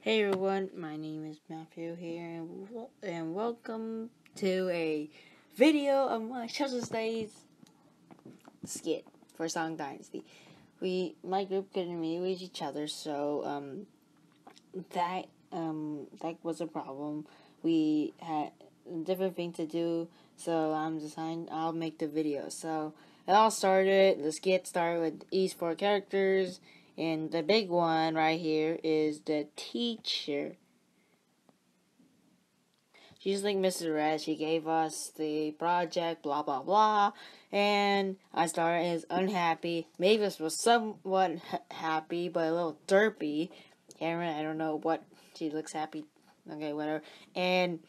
Hey everyone, my name is Matthew here, and welcome to a video of my Children's Days skit for Song Dynasty. My group couldn't meet with each other, so that was a problem. We had a different thing to do, so I'm deciding I'll make the video. So the skit started with these four characters. And the big one right here is the teacher. She's like Mrs. Red. She gave us the project, blah, blah, blah. And I started as unhappy. Mavis was somewhat happy, but a little derpy. Karen, I don't know what. She looks happy. Okay, whatever. And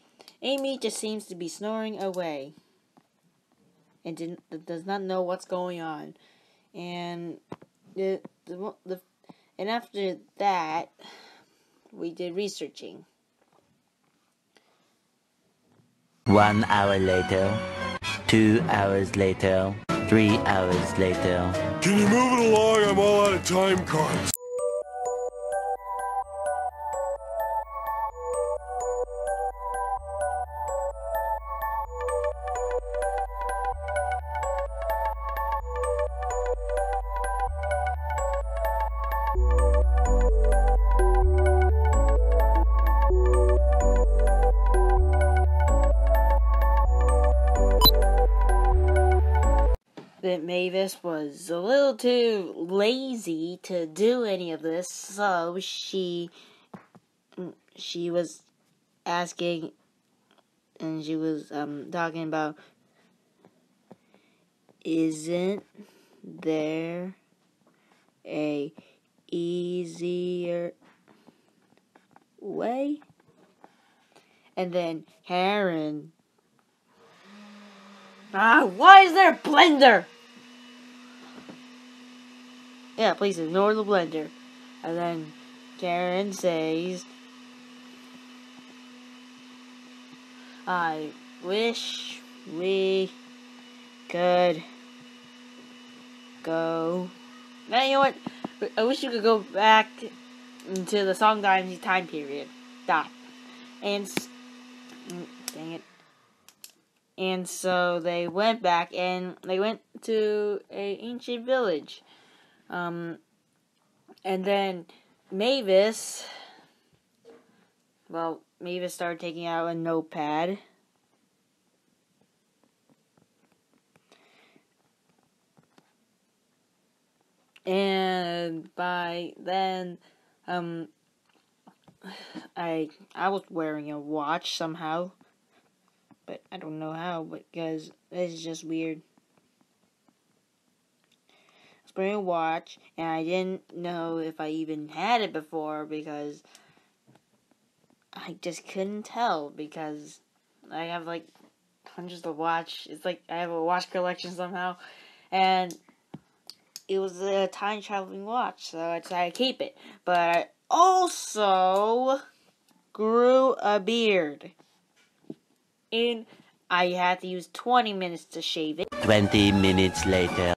Amy just seems to be snoring away. And does not know what's going on. And and after that, we did researching. 1 hour later, 2 hours later, 3 hours later. Can you move it along? I'm all out of time cards. That Mavis was a little too lazy to do any of this, so she was asking, and she was talking about, isn't there a easier way? And then Karen, why is there a blender? Yeah, please ignore the blender. And then Karen says, I wish we could go. Now, you know what? I wish you could go back into the Song Dynasty time period. Stop. And dang it. And so they went back and they went to an ancient village. And then Mavis started taking out a notepad. And by then, I was wearing a watch somehow. But I don't know how, because this is just weird. I was wearing a watch, and I didn't know if I even had it before, because I just couldn't tell, because I have, like, hundreds of watch. It's like I have a watch collection somehow, and it was a time-traveling watch, so I decided to keep it. But I also grew a beard. And I had to use 20 minutes to shave it. 20 minutes later.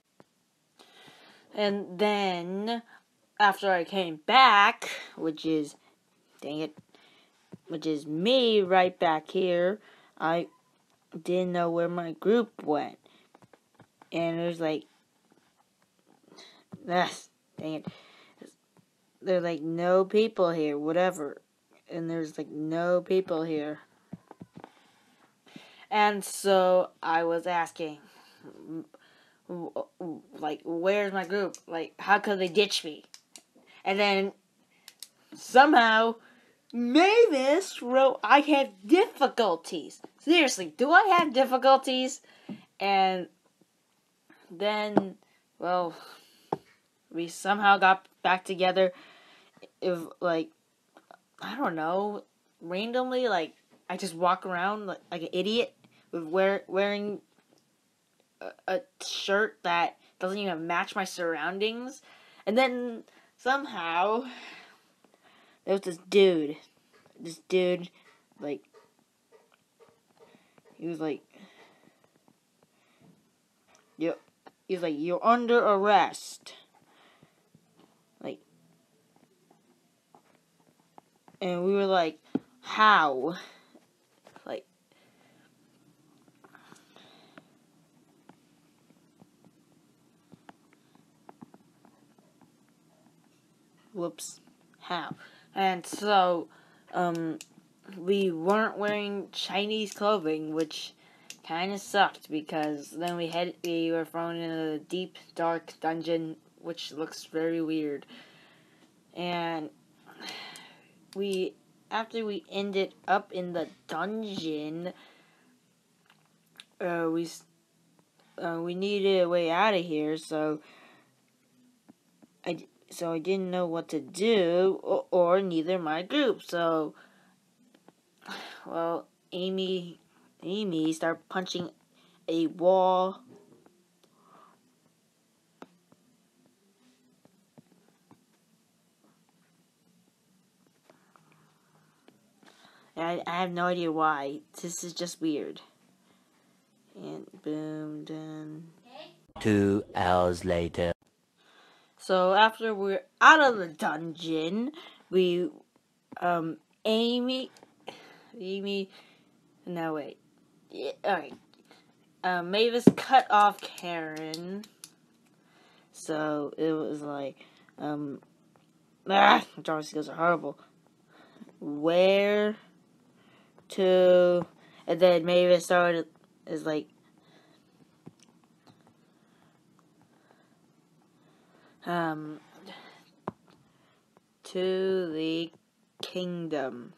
And then, after I came back, which is me right back here, I didn't know where my group went. And there's like, there's like no people here, whatever. And there's like no people here. And so I was asking, like, where's my group? Like, how could they ditch me? And then somehow Mavis wrote, I have difficulties. Seriously, do I have difficulties? And then, we somehow got back together. I don't know, randomly, I just walk around like an idiot with wearing a shirt that doesn't even match my surroundings. And then somehow there was this dude, he was like, you're under arrest. and we were like, how? Like, whoops, how? And so, we weren't wearing Chinese clothing, which kind of sucked because then we were thrown in a deep, dark dungeon, which looks very weird. And after we ended up in the dungeon, we needed a way out of here, so I didn't know what to do, or neither my group. So, well, Amy started punching a wall. I have no idea why. This is just weird. And boom, done. 2 hours later. So after we're out of the dungeon, we, Amy, no wait, yeah, alright, Mavis cut off Karen, so it was like, drawing skills are horrible, where to, and then Mavis is like, to the kingdom.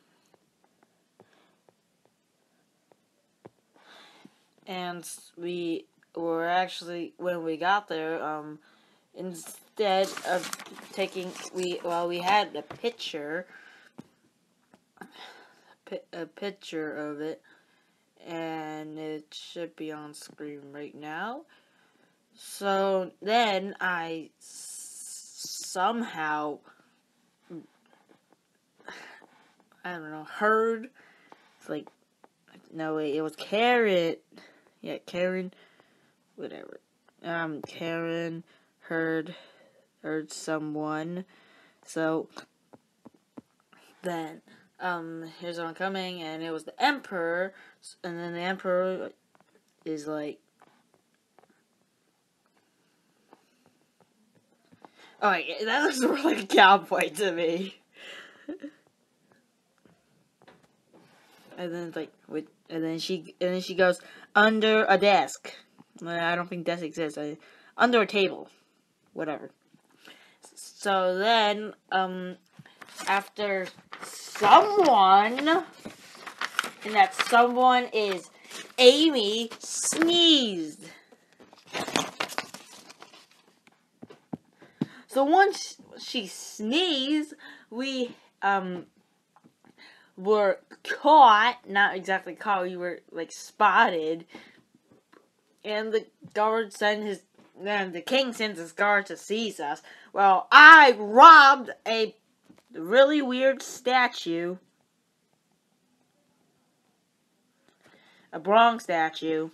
And we were actually, when we got there, instead of taking, we had a picture of it, and it should be on screen right now. So then I somehow, I don't know, heard, it's like, no wait, it was Karen. Yeah, Karen, whatever. Karen heard someone. So then, here's on coming, and it was the Emperor, and then the Emperor is like, oh, yeah, that looks more like a cowboy to me. And then it's like, and then she goes under a desk. I don't think desk exists. Under a table, whatever. So then, after someone, and that someone is Amy, sneezed. So once she sneezed, we were caught, not exactly caught, we were like spotted, and the king sends his guard to seize us. Well, I robbed a really weird statue, a bronze statue,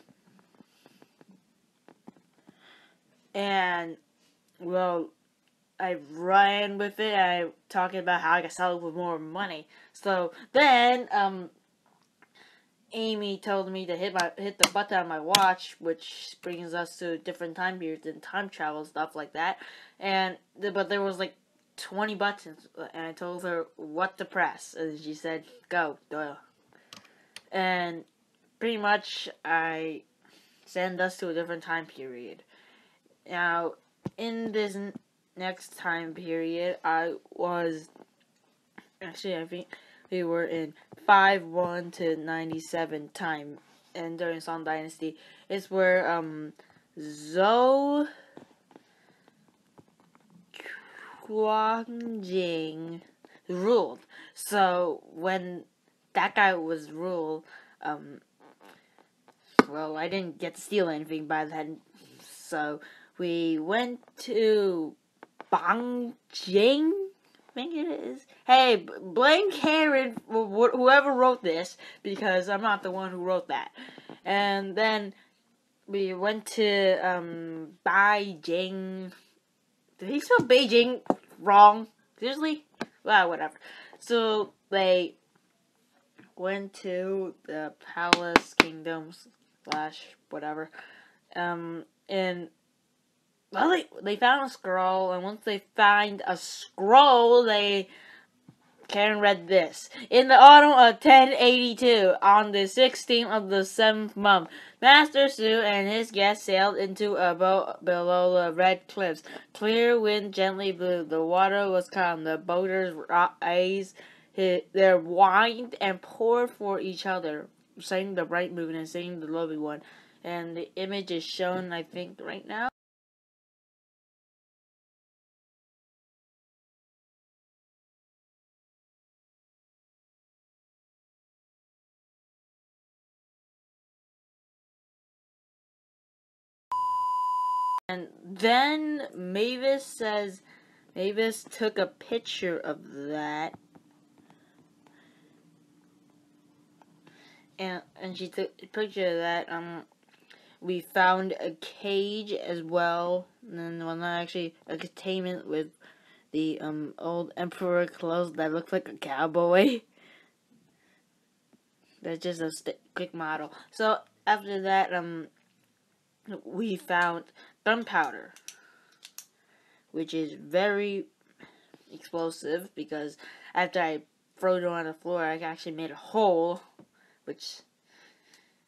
and, well, I ran with it, I talking about how I could sell it with more money. So then, Amy told me to hit the button on my watch, which brings us to different time periods and time travel stuff like that. But there was like 20 buttons, and I told her what to press, and she said, "Go, duh." And pretty much, I send us to a different time period. Now, in this next time period, I think we were in 5-1 to 97 time, and during Song Dynasty, it's where Zhou Guangjing ruled. So when that guy was ruled, well, I didn't get to steal anything by then, so we went to Bangjing, I think it is. Hey, blame Karen, whoever wrote this, because I'm not the one who wrote that. And then we went to Beijing. Did he spell Beijing wrong? Seriously? Well, whatever. So they went to the palace kingdom / whatever, and well, they found a scroll, and once they find a scroll, Karen read this. In the autumn of 1082, on the 16th of the 7th month, Master Su and his guests sailed into a boat below the red cliffs. Clear wind gently blew. The water was calm. The boaters raised their wine and poured for each other, sang the bright moon and singing the lovely one. And the image is shown, I think, right now. And then Mavis took a picture of that. And she took a picture of that. We found a cage as well. And well, not actually a containment with the old emperor clothes that looks like a cowboy. That's just a quick model. So after that, we found gunpowder, which is very explosive because after I threw it on the floor, I actually made a hole, which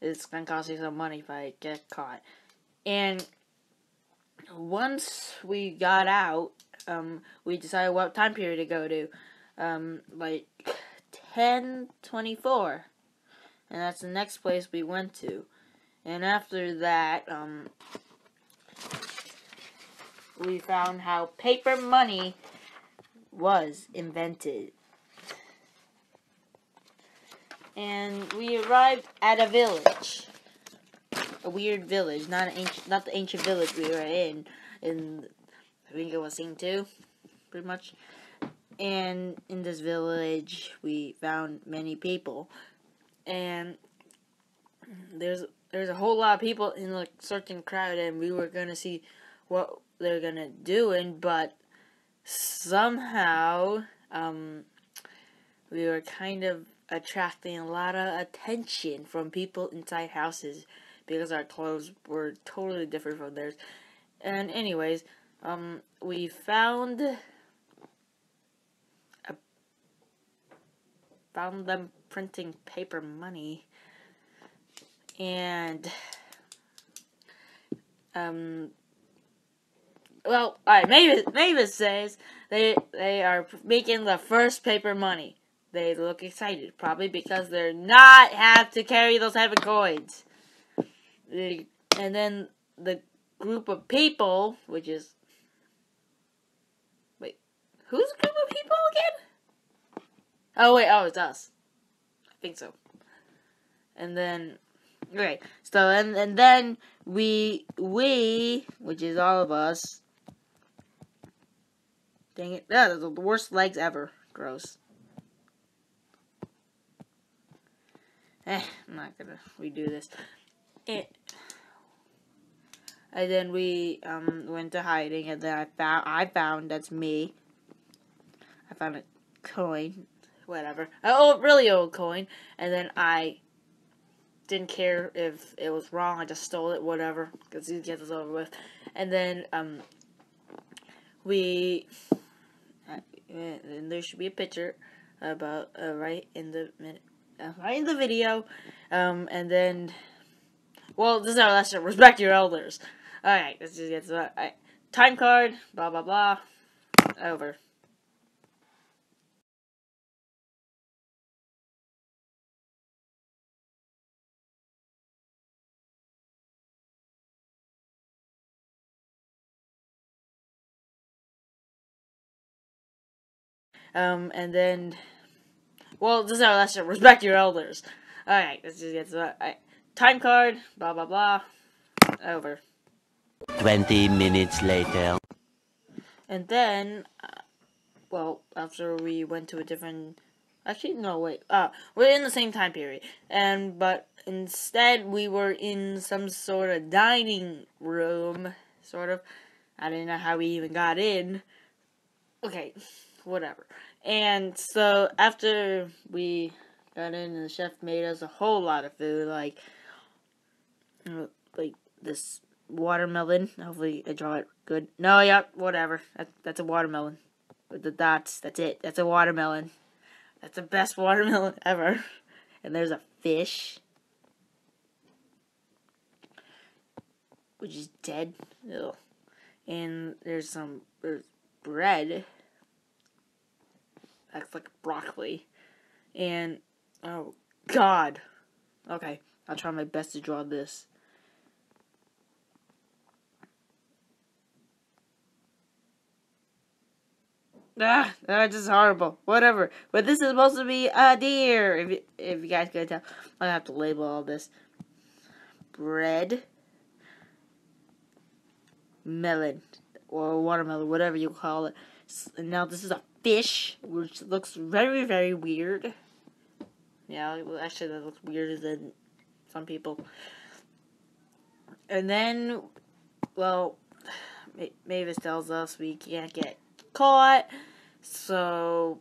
is gonna cost me some money if I get caught. And once we got out, we decided what time period to go to, like 10:24, and that's the next place we went to. And after that, we found how paper money was invented. And we arrived at a village. A weird village, not the ancient village we were in I think it was Scene 2, pretty much. And in this village, we found many people. And there's a whole lot of people in a certain crowd, and we were gonna see what they're gonna do, but somehow we were kind of attracting a lot of attention from people inside houses because our clothes were totally different from theirs. And anyways, we found them printing paper money. And well, alright, Mavis says they are making the first paper money. They look excited, probably because they're not have to carry those heavy coins. And then the group of people, which is whose group of people again? Oh, it's us. I think so. And then okay, so and then we which is all of us. Dang it! That is the worst legs ever. Gross. I'm not gonna redo this. And then we went to hiding, and then I found that's me. I found a coin, whatever. Really old coin, and then I didn't care if it was wrong. I just stole it, whatever, because you get this over with. And then and there should be a picture about right in the video. And then, well, this is our lesson. Respect your elders. All right, let's just get to it. Time card. Blah blah blah. Over. And then, well, this is our lesson. Respect your elders. Alright, let's just get to it. Time card, blah, blah, blah. Over. 20 minutes later. And then, well, after we went to a different... Actually, no, wait. We're in the same time period. But instead, we were in some sort of dining room, sort of. I didn't know how we even got in. Okay, whatever. And so after we got in, the chef made us a whole lot of food, like this watermelon. Hopefully I draw it good. No, yeah, whatever. That's a watermelon with the dots. That's it. That's a watermelon. That's the best watermelon ever. And there's a fish, which is dead. Ugh. And there's bread. That's like broccoli. And, oh, God. Okay, I'll try my best to draw this. That's just horrible. Whatever. But this is supposed to be a deer. If you guys can tell, I have to label all this. Bread, melon, or watermelon, whatever you call it. And now this is a fish, which looks very, very weird. Yeah, actually, that looks weirder than some people. And then, well, Mavis tells us we can't get caught, so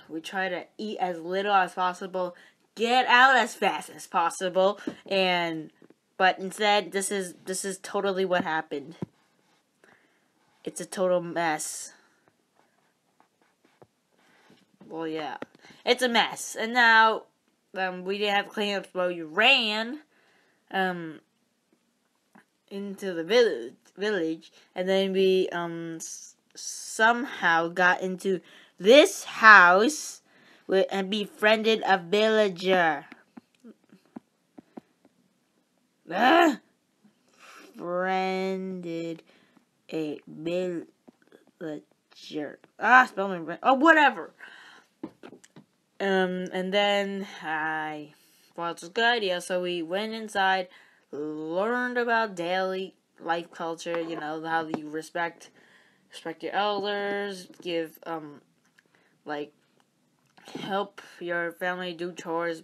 we try to eat as little as possible, get out as fast as possible, but instead, this is totally what happened. It's a total mess. Well, yeah, it's a mess, and now we didn't have to clean up, so we ran into the village, and then we somehow got into this house and befriended a villager. Friended a villager. Spelling right. Oh, whatever. And then I thought it was a good idea, so we went inside, learned about daily life culture. You know, how you respect your elders, give help your family do chores,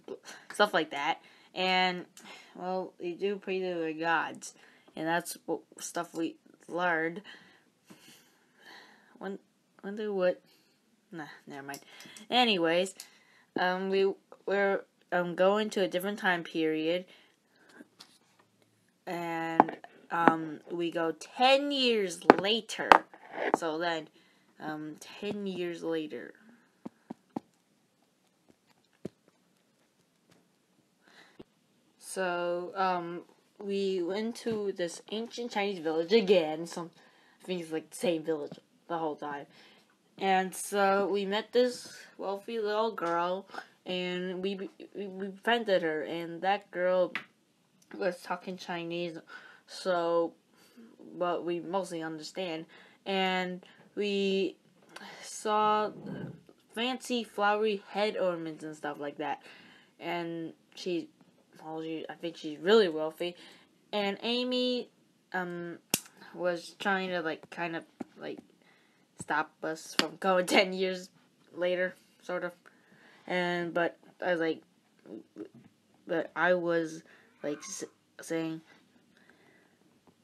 stuff like that. And well, you do pray to the gods, and that's what stuff we learned. Wonder what? Nah, never mind. Anyways, we're going to a different time period, and we go 10 years later. So then, 10 years later. So, we went to this ancient Chinese village again. I think it's like the same village the whole time. And so we met this wealthy little girl, and we befriended her. And that girl was talking Chinese, but we mostly understand. And we saw fancy flowery head ornaments and stuff like that. And I think she's really wealthy. And Amy, was trying to kind of stop us from going 10 years later, sort of. But I was saying,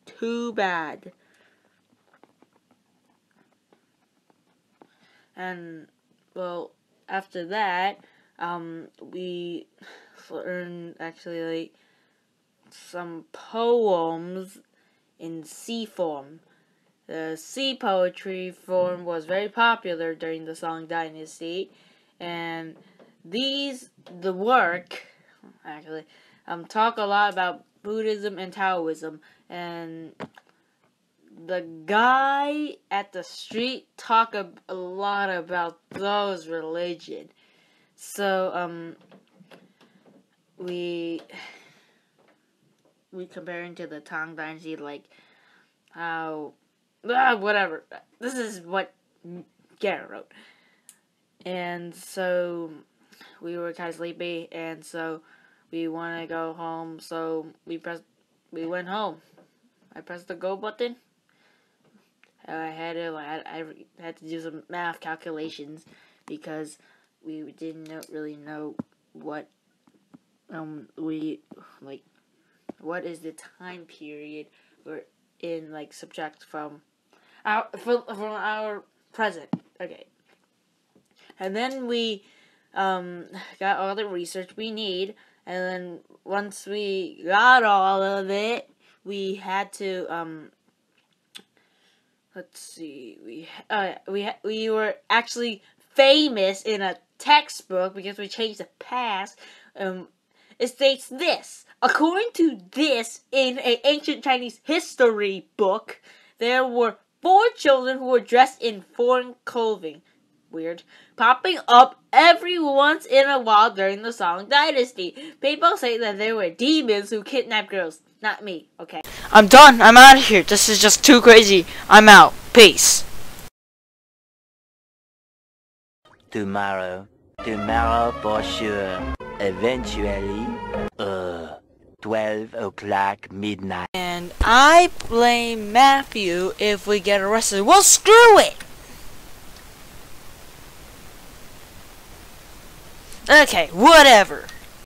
too bad. And well, after that, we learned actually some poems in C form. The C poetry form was very popular during the Song Dynasty, and the work, actually, talk a lot about Buddhism and Taoism, and the guy at the street talk a lot about those religion. So, we comparing to the Tang Dynasty, how whatever. This is what Garrett wrote. And so we were kind of sleepy, and so we want to go home. So we went home. I pressed the go button. I had to do some math calculations because we didn't really know what what is the time period we're in, subtract from our present. Okay. And then we got all the research we need, and then once we got all of it, we had to let's see, we were actually famous in a textbook because we changed the past. It states this: according to this, in an ancient Chinese history book, there were 4 children who were dressed in foreign clothing. Weird. Popping up every once in a while during the Song Dynasty. People say that they were demons who kidnapped girls. Not me, okay. I'm done. I'm out of here. This is just too crazy. I'm out. Peace. Tomorrow for sure. Eventually, 12 o'clock midnight. And I blame Matthew if we get arrested. Well, screw it! Okay, whatever.